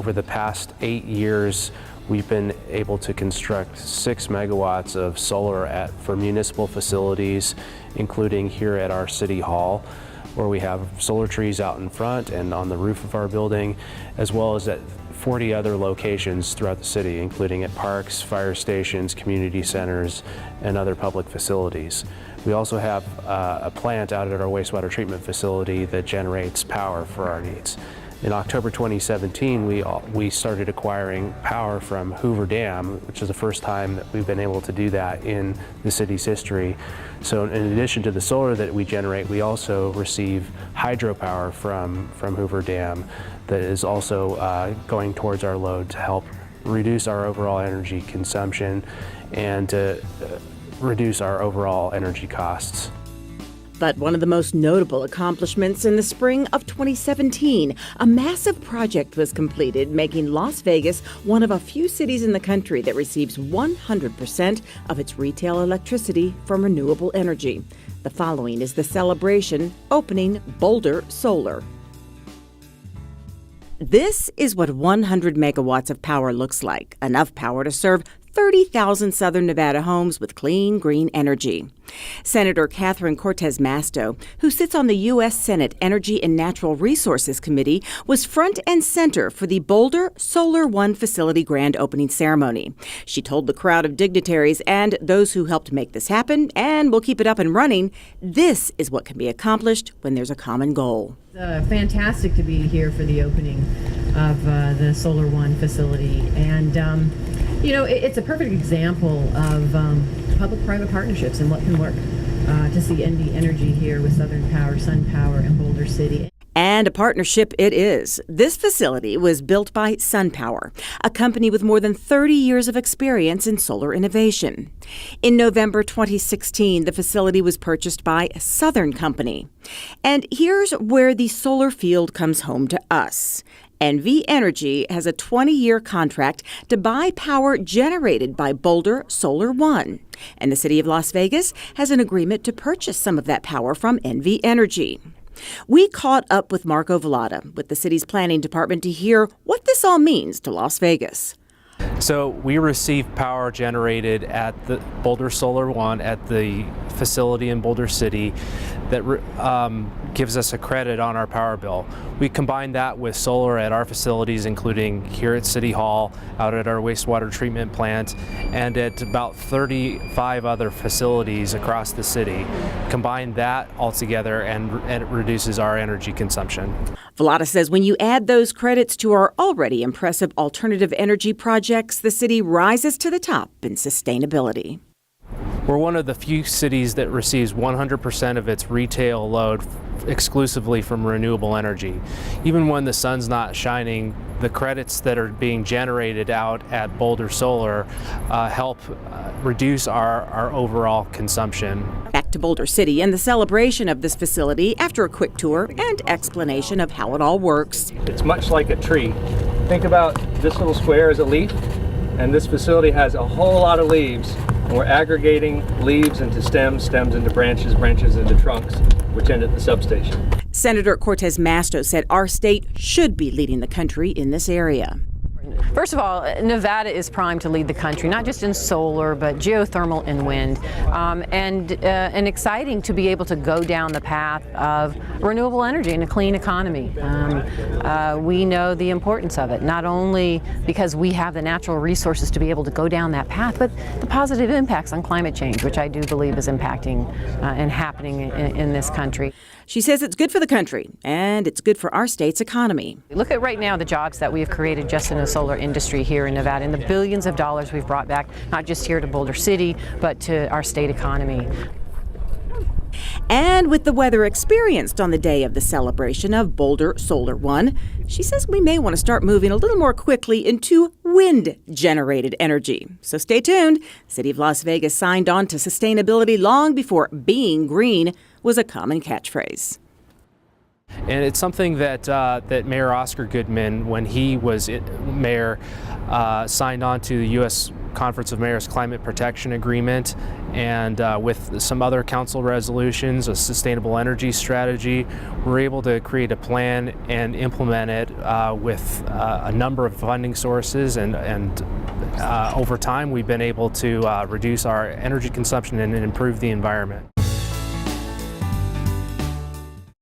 Over the past 8 years, we've been able to construct 6 megawatts of solar for municipal facilities, including here at our City Hall, where we have solar trees out in front and on the roof of our building, as well as at 40 other locations throughout the city, including at parks, fire stations, community centers, and other public facilities. We also have a plant out at our wastewater treatment facility that generates power for our needs. In October 2017, we started acquiring power from Hoover Dam, which is the first time that we've been able to do that in the city's history. So in addition to the solar that we generate, we also receive hydropower from Hoover Dam that is also going towards our load to help reduce our overall energy consumption and to reduce our overall energy costs. But one of the most notable accomplishments in the spring of 2017, a massive project was completed, making Las Vegas one of a few cities in the country that receives 100% of its retail electricity from renewable energy. The following is the celebration opening Boulder Solar. This is what 100 megawatts of power looks like, enough power to serve 30,000 Southern Nevada homes with clean, green energy. Senator Catherine Cortez Masto, who sits on the U.S. Senate Energy and Natural Resources Committee, was front and center for the Boulder Solar One facility grand opening ceremony. She told the crowd of dignitaries and those who helped make this happen and will keep it up and running, this is what can be accomplished when there's a common goal. It's fantastic to be here for the opening of the Solar One facility. And it's a perfect example of public-private partnerships and what can work to see NV Energy here with Southern Power, SunPower, and Boulder City. And a partnership it is. This facility was built by SunPower, a company with more than 30 years of experience in solar innovation. In November 2016, the facility was purchased by Southern Company. And here's where the solar field comes home to us. NV Energy has a 20-year contract to buy power generated by Boulder Solar One. And the city of Las Vegas has an agreement to purchase some of that power from NV Energy. We caught up with Marco Velada with the city's planning department to hear what this all means to Las Vegas. So we receive power generated at the Boulder Solar One at the facility in Boulder City that gives us a credit on our power bill. We combine that with solar at our facilities, including here at City Hall, out at our wastewater treatment plant, and at about 35 other facilities across the city. Combine that all together and it reduces our energy consumption. Velada says when you add those credits to our already impressive alternative energy projects, the city rises to the top in sustainability. We're one of the few cities that receives 100% of its retail load exclusively from renewable energy. Even when the sun's not shining, the credits that are being generated out at Boulder Solar help reduce our overall consumption. Back to Boulder City and the celebration of this facility after a quick tour and explanation of how it all works. It's much like a tree. Think about this little square as a leaf, and this facility has a whole lot of leaves. And we're aggregating leaves into stems, stems into branches, branches into trunks, which end at the substation. Senator Cortez Masto said our state should be leading the country in this area. First of all, Nevada is primed to lead the country, not just in solar, but geothermal and wind, and exciting to be able to go down the path of renewable energy and a clean economy. We know the importance of it, not only because we have the natural resources to be able to go down that path, but the positive impacts on climate change, which I do believe is impacting and happening in this country. She says it's good for the country, and it's good for our state's economy. Look at right now the jobs that we have created just in the solar industry here in Nevada and the billions of dollars we've brought back, not just here to Boulder City, but to our state economy. And with the weather experienced on the day of the celebration of Boulder Solar One, she says we may want to start moving a little more quickly into wind-generated energy. So stay tuned. The City of Las Vegas signed on to sustainability long before being green was a common catchphrase. And it's something that that Mayor Oscar Goodman, when he was mayor, signed on to the U.S. Conference of Mayors Climate Protection Agreement, and with some other council resolutions, a sustainable energy strategy, we're able to create a plan and implement it with a number of funding sources, and over time we've been able to reduce our energy consumption and improve the environment.